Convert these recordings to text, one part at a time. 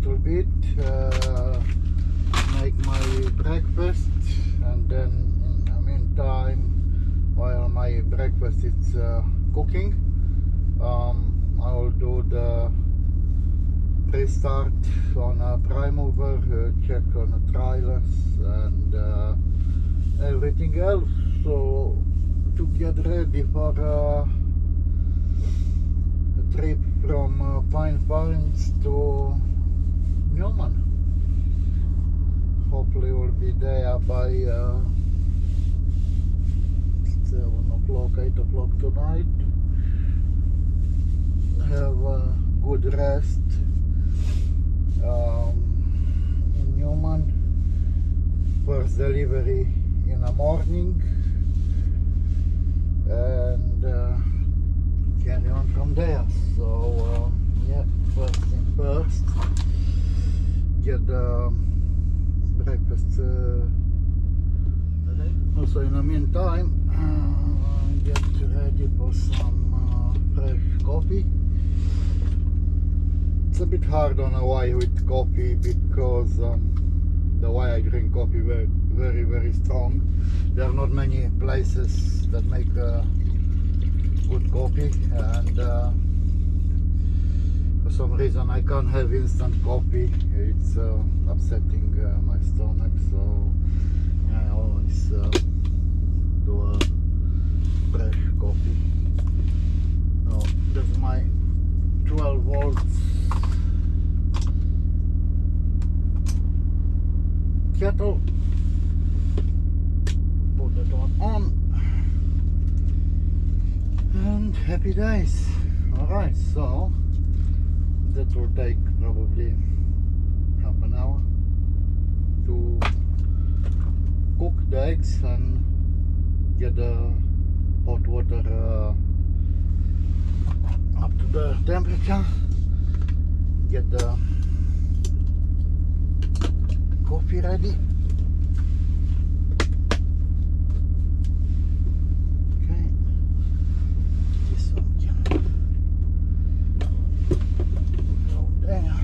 little bit, make my breakfast, and then in the meantime, while my breakfast is cooking, I will do the pre-start on a prime mover, check on the trailers and everything else, so to get ready for a trip from Pine Farms to Newman. Hopefully we'll be there by 7 o'clock, 8 o'clock tonight. Have a good rest in Newman. First delivery in the morning, and carry on from there. So yeah, first thing first, get the breakfast ready. Also in the meantime, get ready for some fresh coffee. It's a bit hard on Hawaii with coffee because the way I drink coffee very, very strong. There are not many places that make good coffee, and for some reason I can't have instant coffee. It's upsetting my stomach, so I always do a fresh coffee. So that's my 12 volts kettle. Put that one on, and happy days. Alright, so that will take probably half an hour to cook the eggs and get the hot water up to the temperature, get the coffee ready. Okay, this one can go there.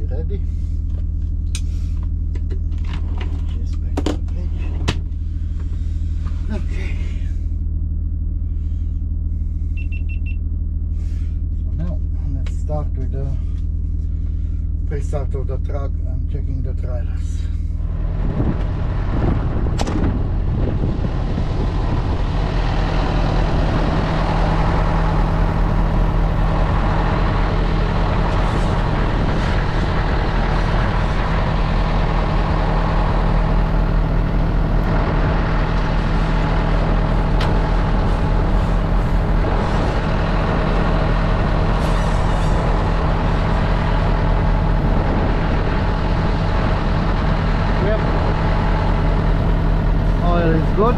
Ready. Just back to the page. Okay. So now let's start with the pre-start of the truck and checking the trailers. Good.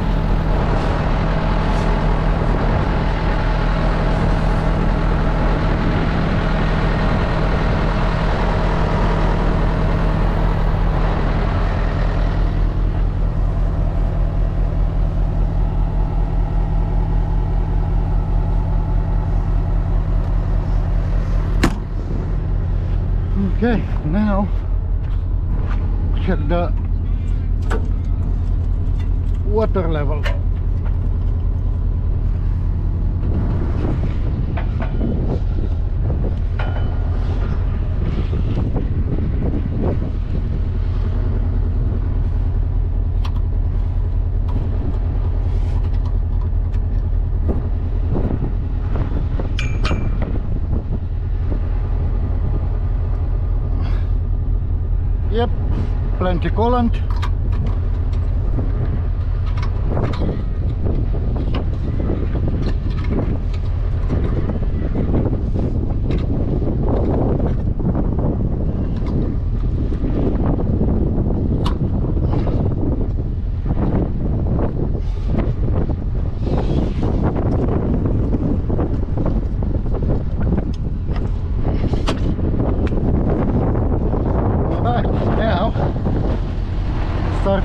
Okay, now check the water level. Yep, plenty coolant.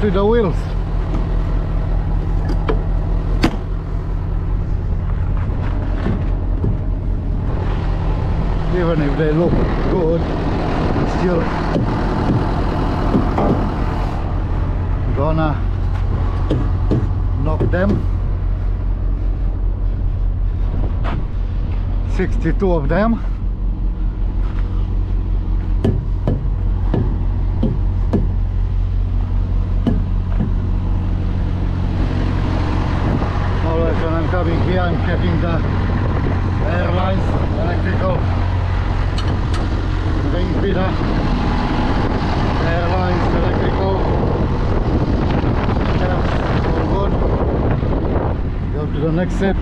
with the wheels. Even if they look good, still gonna knock them. 62 of them. Always when I'm coming here, I'm checking the airlines, electrical ring feeder, airlines, electrical. Yeah, all good. Go to the next set.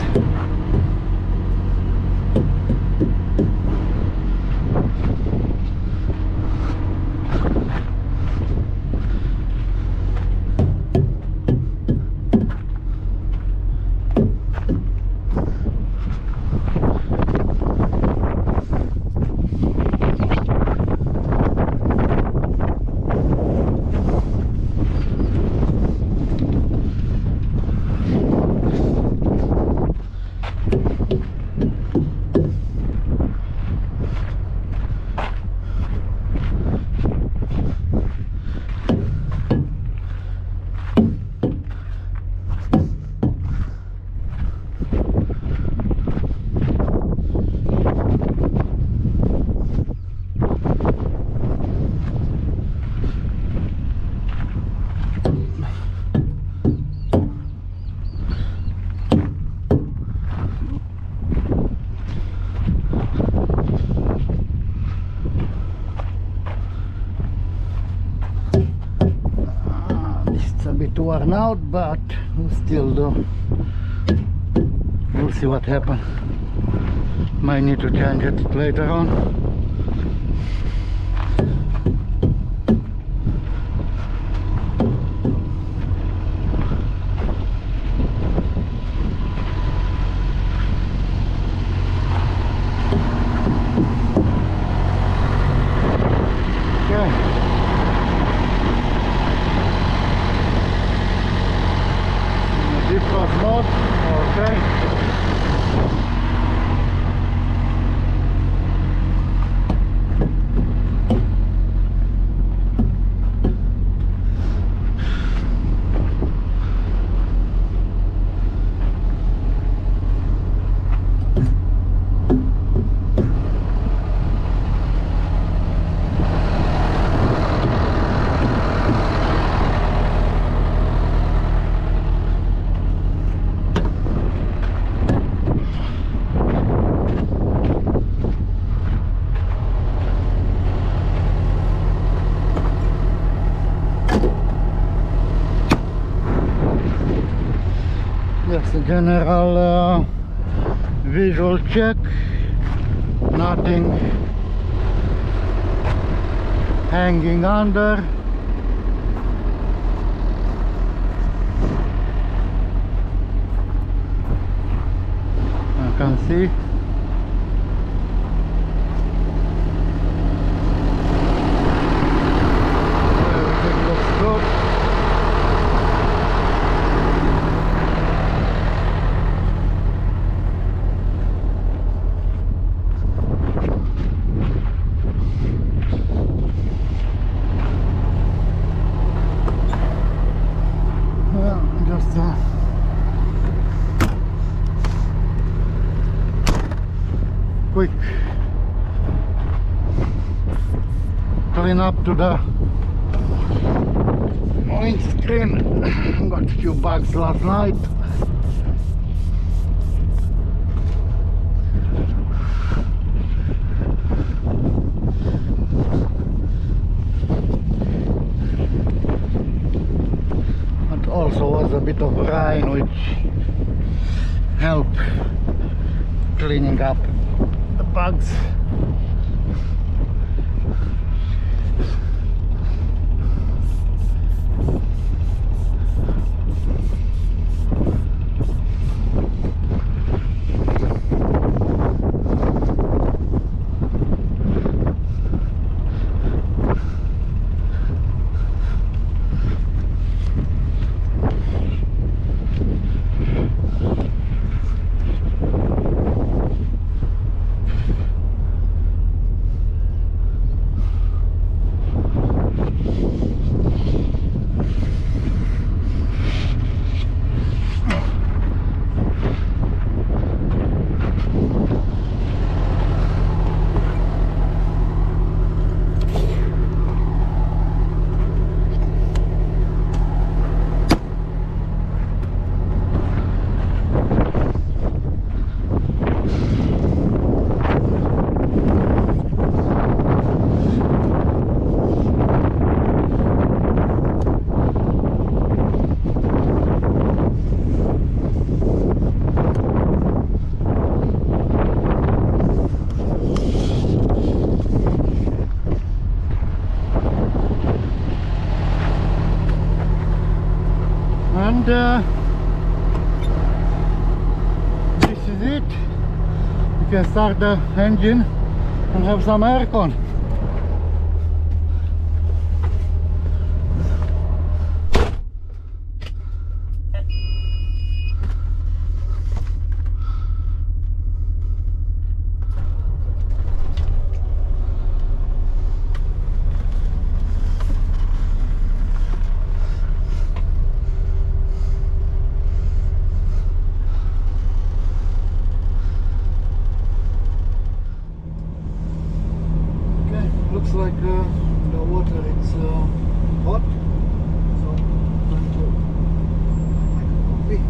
Worn out, but we'll still do. We'll see what happens. Might need to change it later on. Just a general visual check, nothing hanging under. I can see. Everything looks good. Quick clean up to the windscreen. Got a few bugs last night. But also was a bit of rain which helped cleaning up the bugs. and this is it. You can start the engine and have some aircon. Looks like the water is hot, so time to make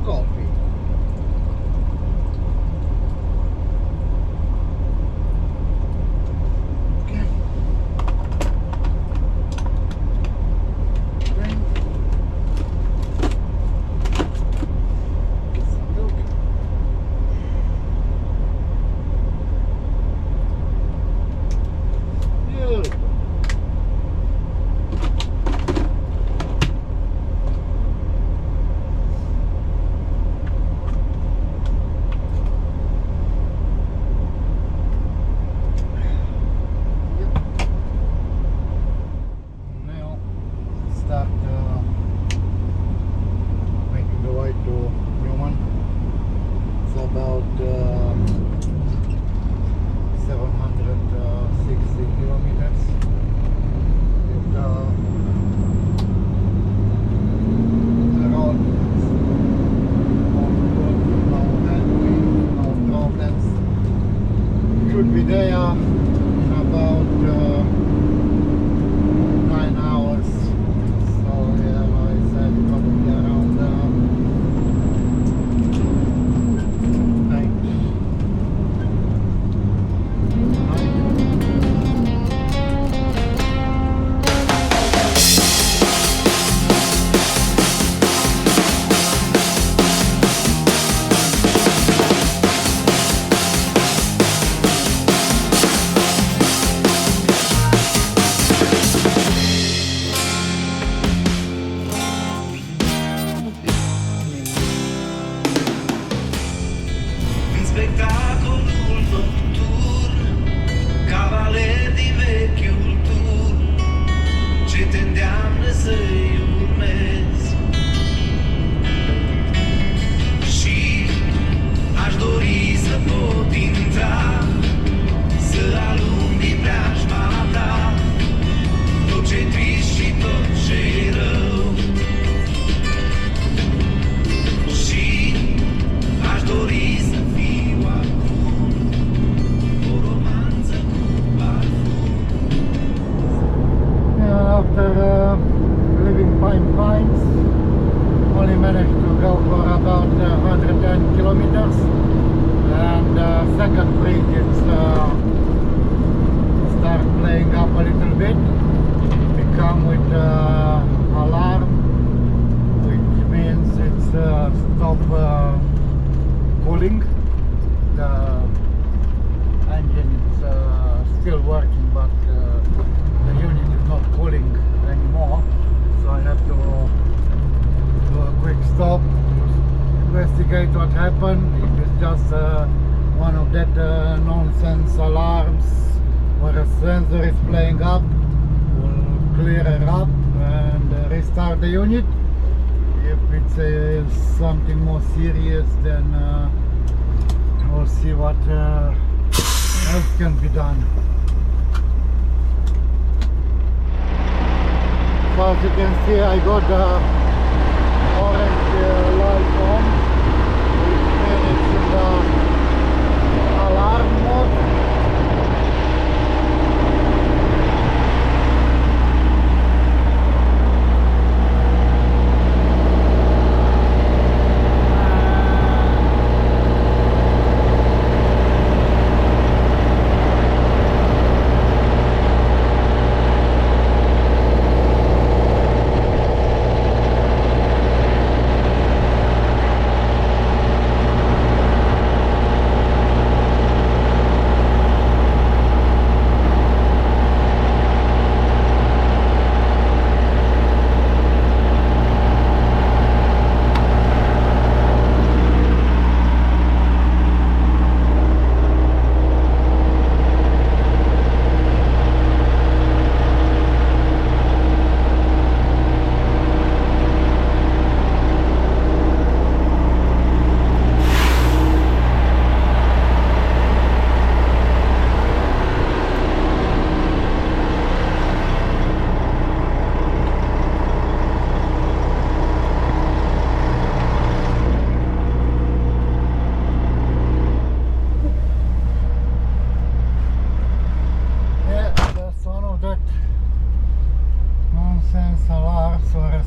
coffee. What happened? It is just one of that nonsense alarms where a sensor is playing up, we'll clear it up and restart the unit. If it's something more serious, then we'll see what else can be done. So as you can see, I got the orange light on, which means it's in the alarm mode.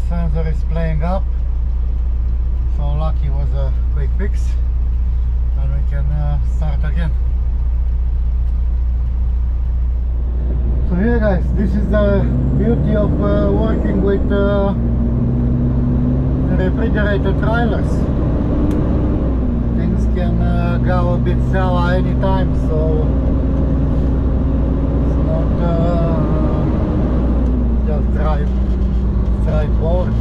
Sensor is playing up, so lucky was a quick fix and we can start again. So here guys, this is the beauty of working with refrigerated trailers. Things can go a bit sour anytime, so it's not just drive forward.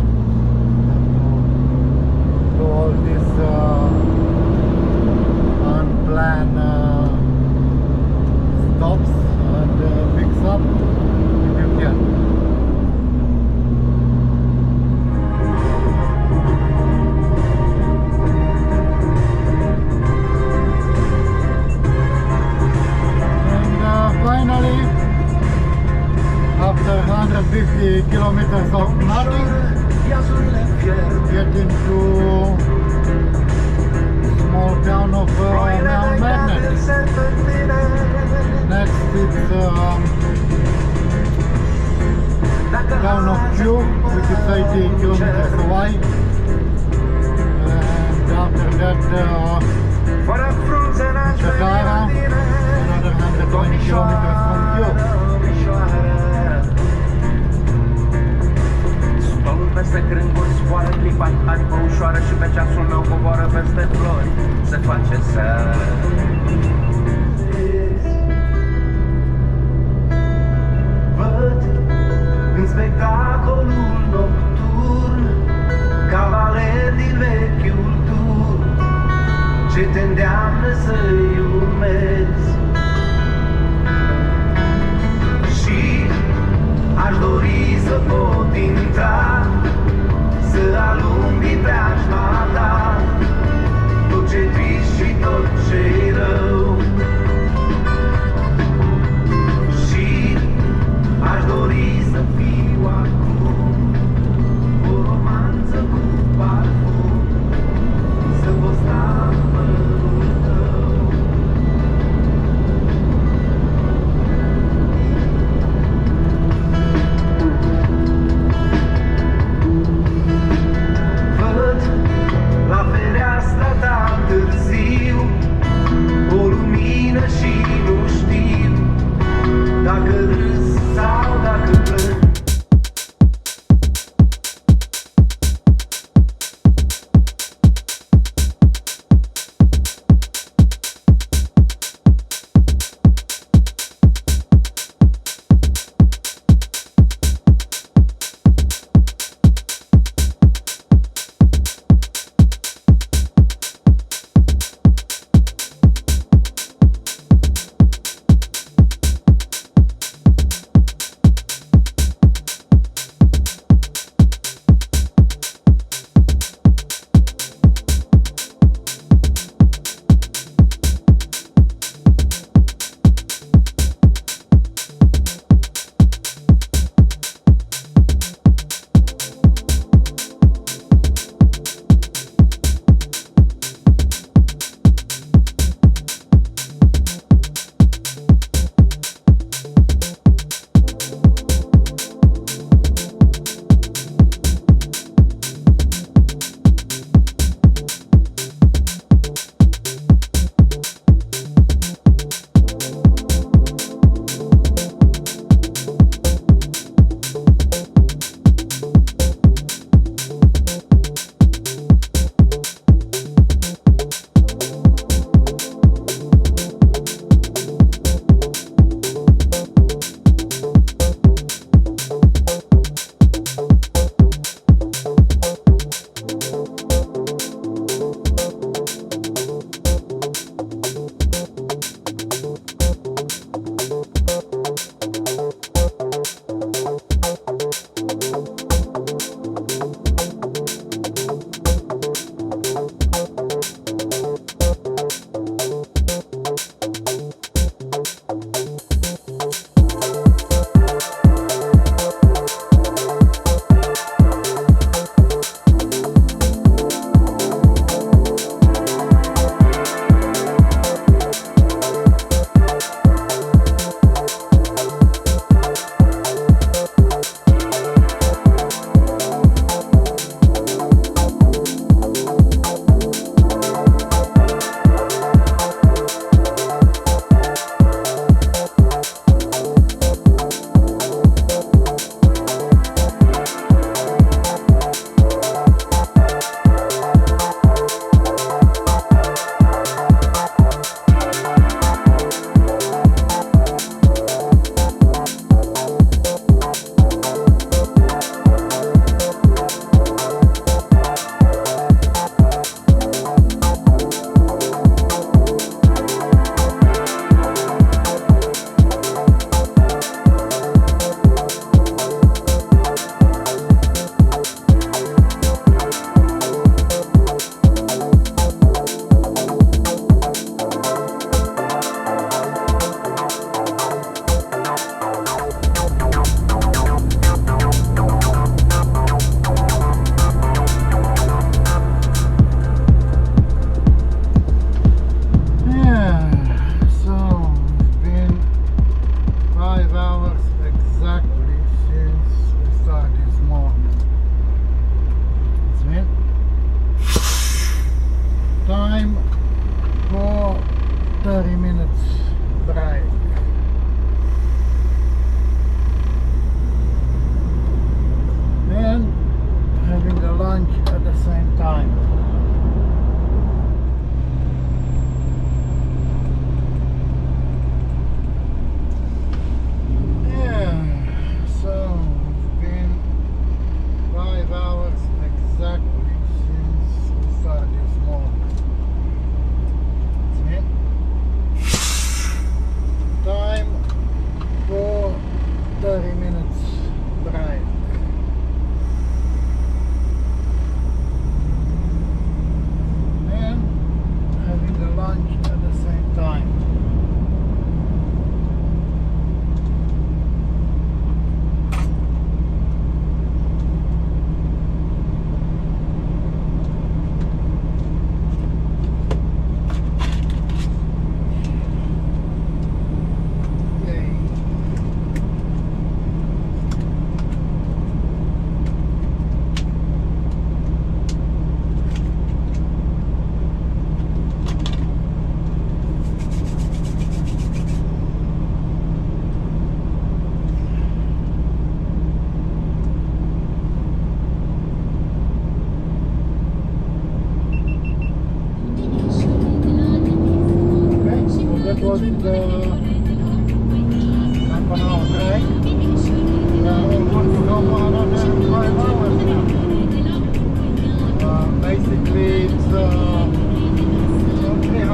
Do all this unplanned stops and fix up if you can. And finally, after 150 kilometers of nothing, get into small town of Mount Magnet. Next it's town of Q, which is 80 kilometers away. And after that Chatara, another 120 kilometers from Q. Peste crânguri zboară clipa, aripă ușoară și pe ceasul meu coboară peste flori. Se face seară. Văd în spectacolul nocturn cavaleri din vechiul tur ce te îndeamnă să-i urmezi. Și aș dori să pot intra, să alung din preajma ta tot ce trist și tot ce-i rău. Și aș dori să fiu acum o romanță cu parfum, să pot sta în părul tău.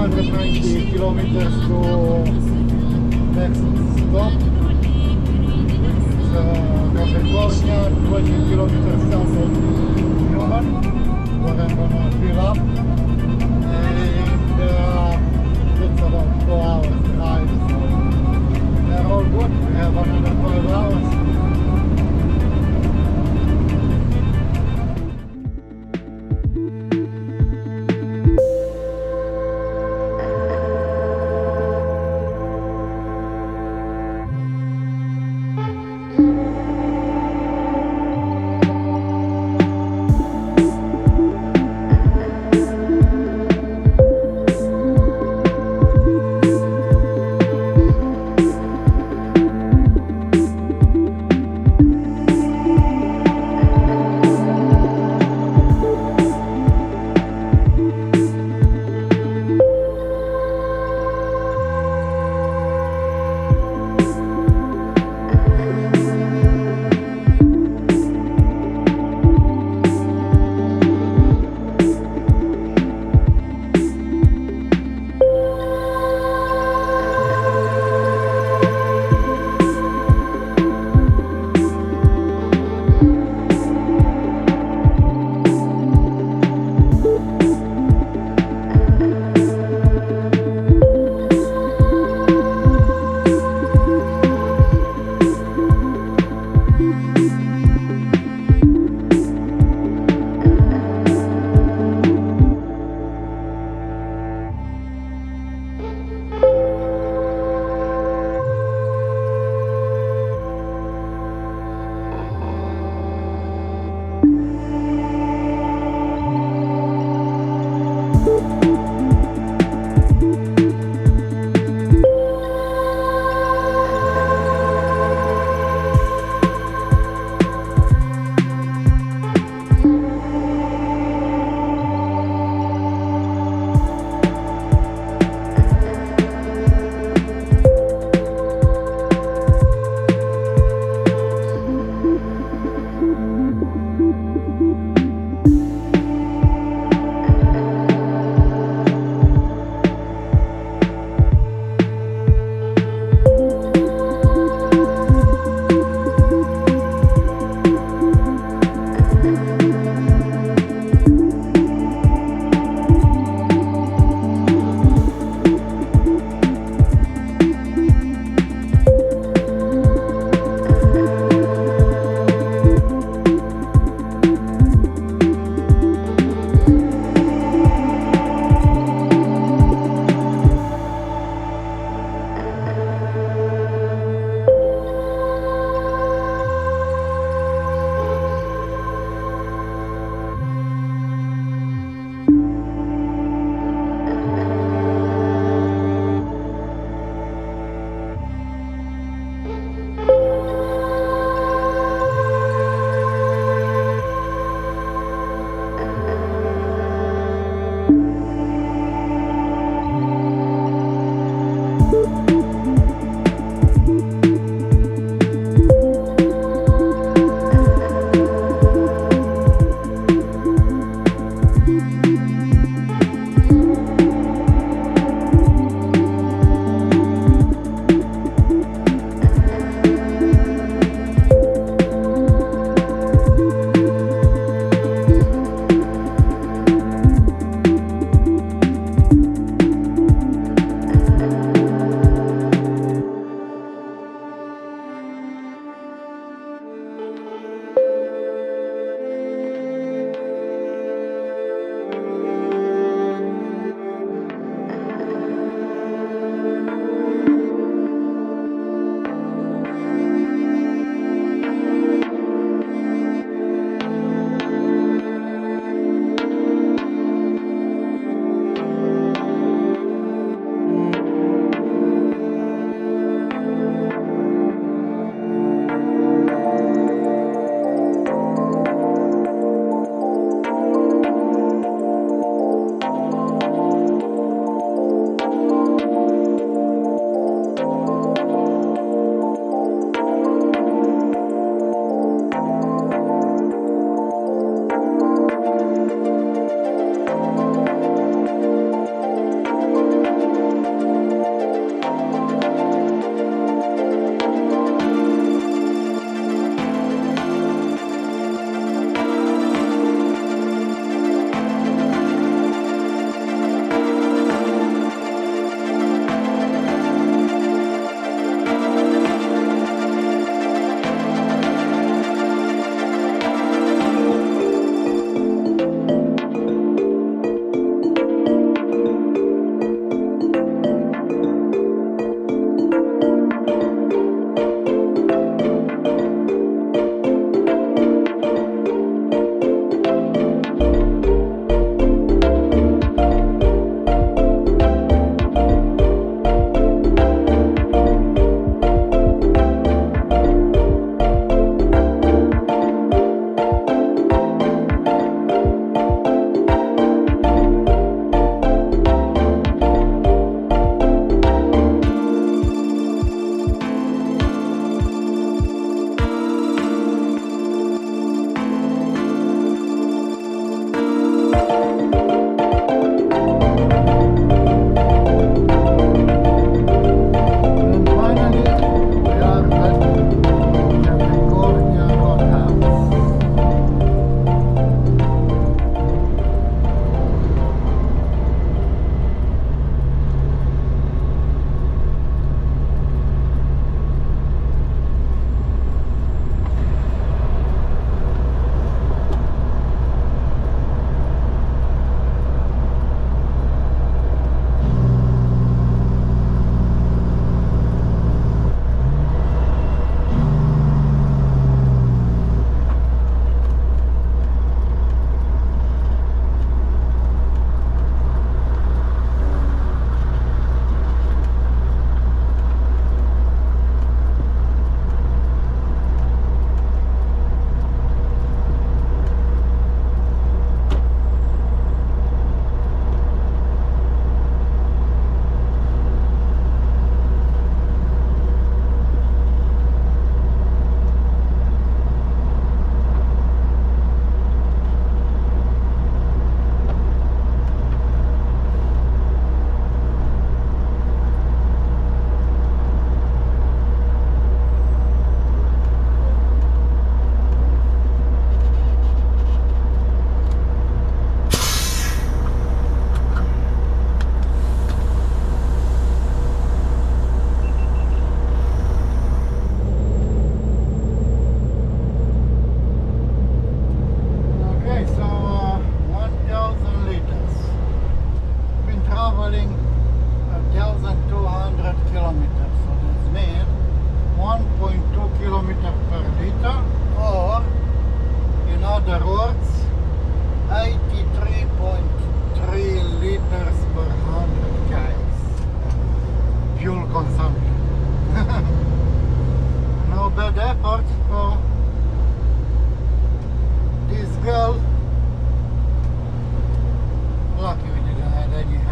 190 kilometers to next stop. It's California, 20 kilometers south of Newman, where I'm gonna fill up. And it's about 4 hours drive. So they're all good. We have another 12 hours.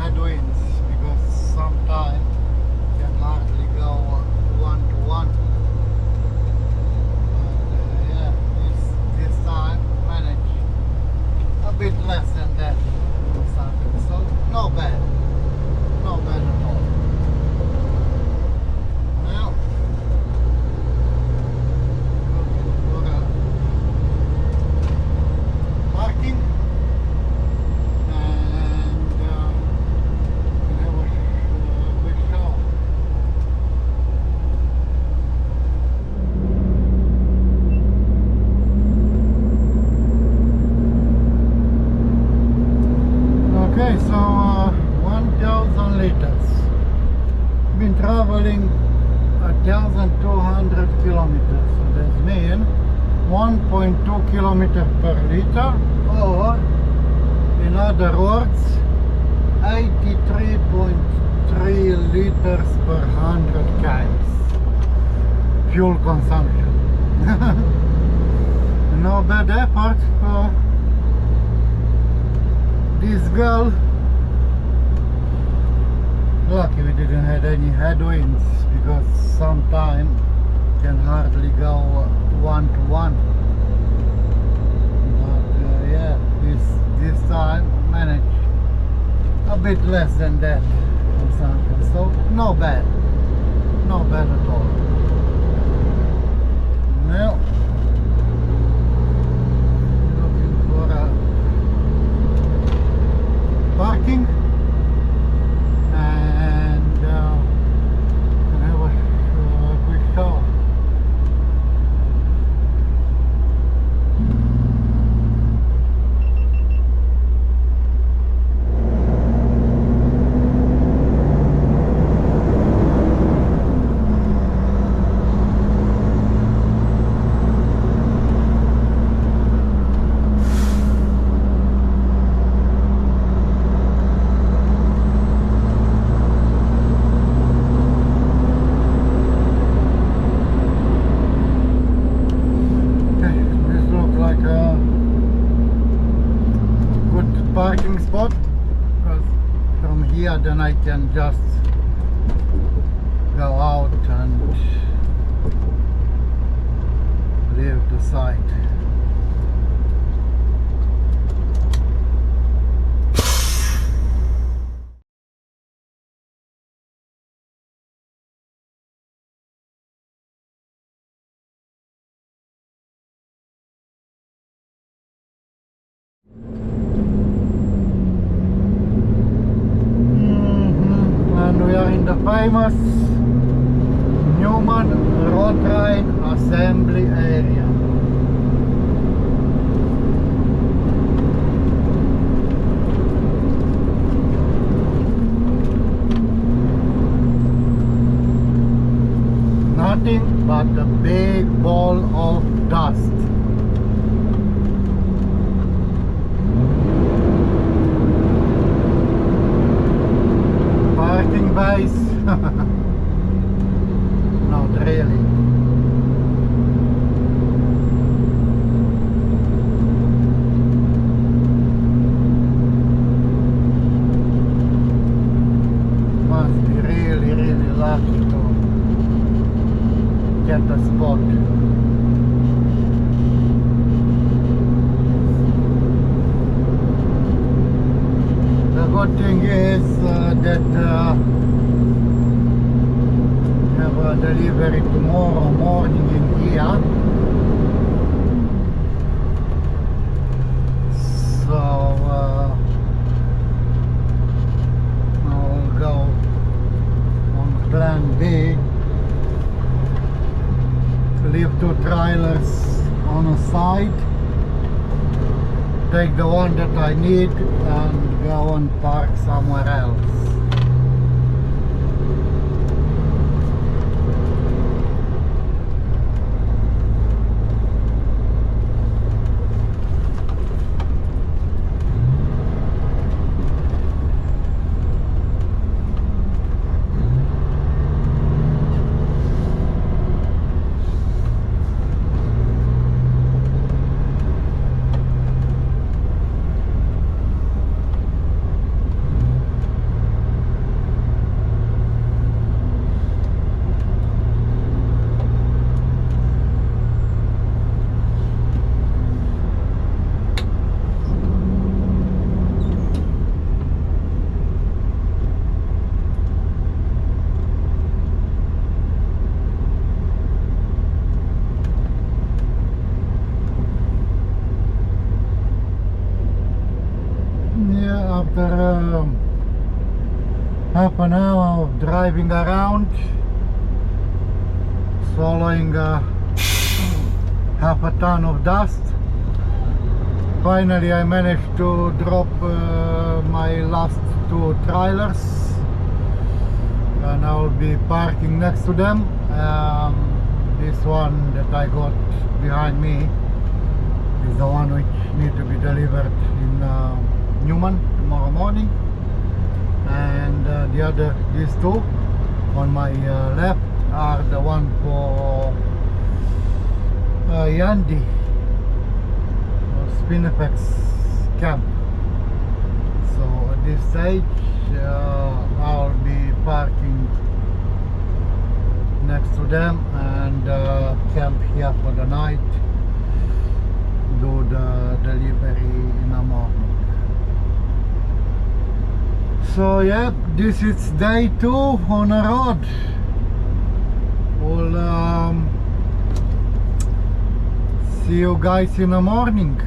headwinds because sometimes can hardly go one to one. But yeah, this time manage a bit less than that or something. So no bad at all. Now looking for a parking and have a quick shower. Okay, so 1,000 liters. Been traveling 1,200 kilometers. So that means 1.2 kilometer per liter, or in other words, 83.3 liters per 100 km fuel consumption. No bad effort for this girl. Lucky we didn't have any headwinds because sometimes can hardly go one to one. But yeah, this time managed a bit less than that or something. So no bad at all. Now looking for a parking and have a quick shower. Parking spot, because from here then I can just go out and leave the site. And we are in the famous Newman road train assembly area. Nothing but a big ball of dust. Parking base. Not really. Must be really lucky to get a spot. The good thing is that have a delivery tomorrow morning in here. So I'll go on plan B to leave 2 trailers on a side, take the one that I need and go and park somewhere else. after half an hour of driving around, swallowing half a ton of dust, finally I managed to drop my last 2 trailers, and I'll be parking next to them. This one that I got behind me is the one which need to be delivered in Newman tomorrow morning, and the other, these 2 on my left are the one for Yandy or Spinifex camp. So at this stage I'll be parking next to them and camp here for the night, do the delivery in the morning. So yeah, this is day 2 on the road. We'll see you guys in the morning.